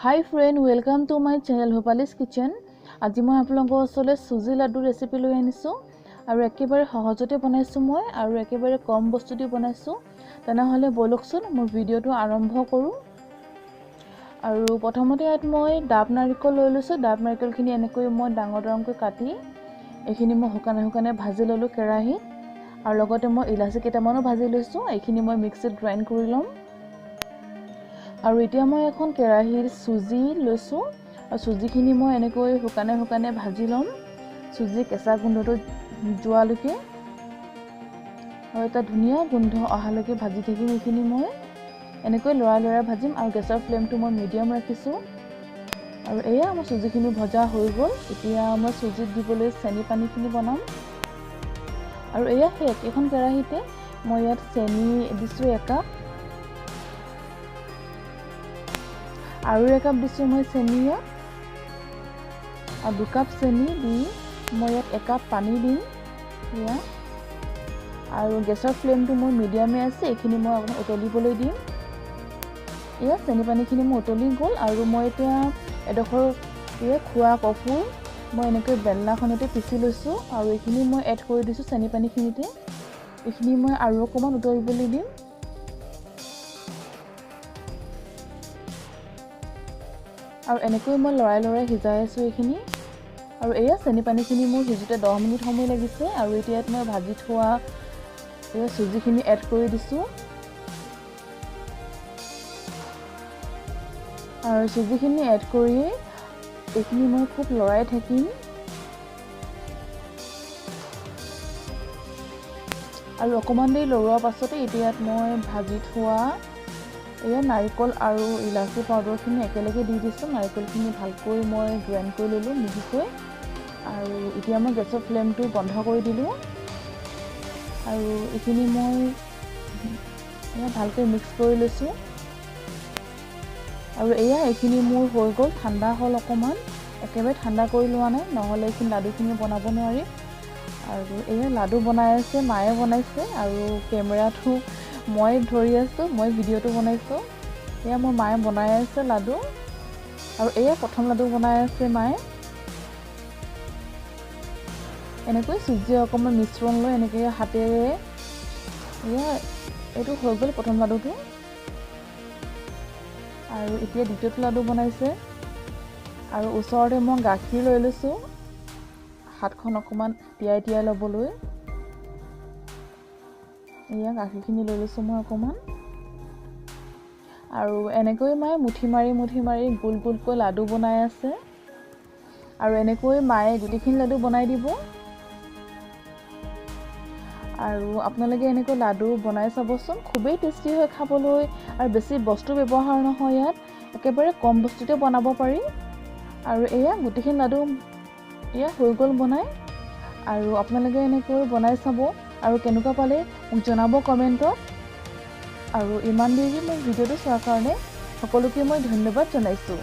Hi friend, welcome to my channel Hopali's Kitchen. আজি মই আপোনালোকৰ ওচৰলৈ সুজি লাডু ৰেচিপি লৈ আনিছো আৰু একেবাৰে সহজতে বনাইছো মই আৰু একেবাৰে কম বস্তু দি বনাইছো। তেনেহলে বলকচোন মোৰ ভিডিওটো আৰম্ভ কৰো। আৰু প্ৰথমতে ইয়াত মই ডাব নাৰিকল লৈ লৈছো। ডাব নাৰিকলখিনি এনেকৈ মই ডাঙৰ ডাঙৰকৈ কাটি এইখিনি মই শুকানে ভাজি ললো কেৰাহীত আৰু লগতে মই ইলাচি কেইটামানো ভাজি লৈছো। এইখিনি মই মিক্সিত গ্ৰাইণ্ড কৰি লম। আৰু এতিয়া মই এখন কেৰাহীৰ সুজি লৈছো আৰু সুজিখিনি মই এনেকৈ শুকানে ভাজি লম। সুজি কেঁচা গোন্ধটো যোৱালৈকে আৰু এটা ধুনীয়া গোন্ধ অহালৈকে ভাজি থাকিম। এইখিনি মই এনেকৈ লৰাই ভাজিম আৰু গেছৰ ফ্লেমটো মই মিডিয়াম ৰাখিছো। আৰু এয়া মোৰ সুজিখিনি ভজা হৈ গ'ল। এতিয়া মই সুজিত দিবলৈ চেনি পানীখিনি বনাম। আৰু এয়া সেই একেখন কেৰাহীতে মই ইয়াত চেনি দিছো 1 কাপ আৰু 1 কাপ দিছো মই চেনি ইয়াত আৰু 2 কাপ চেনি দি মই ইয়াত 1 কাপ পানী দিম। ইয়া আৰু গেছৰ ফ্লেমটো মই মিডিয়ামে আছে। এইখিনি মই অকণ উতলিবলৈ দিম। ইয়া চেনি পানীখিনি মই উতলি গ'ল আৰু মই এতিয়া এডোখৰ খোৱা কফুৰ মই এনেকৈ বেলনাখনতে পিচি লৈছো আৰু এইখিনি মই এড কৰি দিছো চেনি পানীখিনিতে। এইখিনি মই আৰু অকণমান উতলিবলৈ দিম। আৰু এনেকৈ মই লৰাই সিজাই আছো এইখিনি। আৰু এয়া চেনি পানীখিনি মোৰ সিজোতে 10 মিনিট সময় লাগিছে। আৰু এতিয়া মই ভাজি থোৱা এই সুজিখিনি এড কৰি দিছো আৰু সুজিখিনি এড কৰি এইখিনি মই খুব লৰাই থাকিম। আৰু অকমান দেৰি লৰোৱাৰ পাছতে এতিয়া মই ভাজি থোৱা এয়া নাৰিকল আৰু ইলাচি পাউডাৰখিনি একেলগে দি দিছো। নাৰিকলখিনি ভালকৈ মই গ্ৰাইণ্ড কৰি ললো মিহিকৈ। আৰু এতিয়া মই গেছৰ ফ্লেমটো বন্ধ কৰি দিলো আৰু এইখিনি মই ভালকৈ মিক্স কৰি লৈছো। আৰু এয়া এইখিনি মোৰ হৈ গ'ল। ঠাণ্ডা হ'ল অকমান, একেবাৰে ঠাণ্ডা কৰি লোৱা নাই, নহ'লে এইখিনি লাডুখিনি বনাব নোৱাৰি। আৰু এয়া লাডু বনাই আছে, মায়ে বনাইছে আৰু কেমেৰাটো মই ধৰি আছো, মই ভিডিওটো বনাইছো। এয়া মোৰ মায়ে বনাই আছে লাডু আৰু এয়া প্ৰথম লাডু বনাই আছে মায়ে। এনেকৈ সুজি অকমান মিশ্ৰণ লৈ এনেকৈ হাতেৰে এয়া এইটো হৈ গ'ল প্ৰথম লাডুটো। আৰু এতিয়া দ্বিতীয়টো লাডু বনাইছে আৰু ওচৰতে মই গাখীৰ লৈ লৈছো হাতখন অকমান তিয়াই ল'বলৈ। এয়া গাখীৰখিনি লৈ লৈছো মই অকমান আৰু এনেকৈ মায়ে মুঠি মাৰি গোলকৈ লাডু বনাই আছে। আৰু এনেকৈ মায়ে গোটেইখিনি লাডু বনাই দিব। আৰু আপোনালোকে এনেকৈ লাডু বনাই চাবচোন, খুবেই টেষ্টি হয় খাবলৈ আৰু বেছি বস্তু ব্যৱহাৰ নহয়। ইয়াত একেবাৰে কম বস্তুতে বনাব পাৰি। আৰু এয়া গোটেইখিনি লাডু এয়া হৈ গ'ল বনাই। আৰু আপোনালোকে এনেকৈ বনাই চাব আৰু কেনেকুৱা পালে মোক জনাব কমেণ্টত। আৰু ইমান দেৰি মই ভিডিওটো চোৱাৰ কাৰণে সকলোকে মই ধন্যবাদ জনাইছো।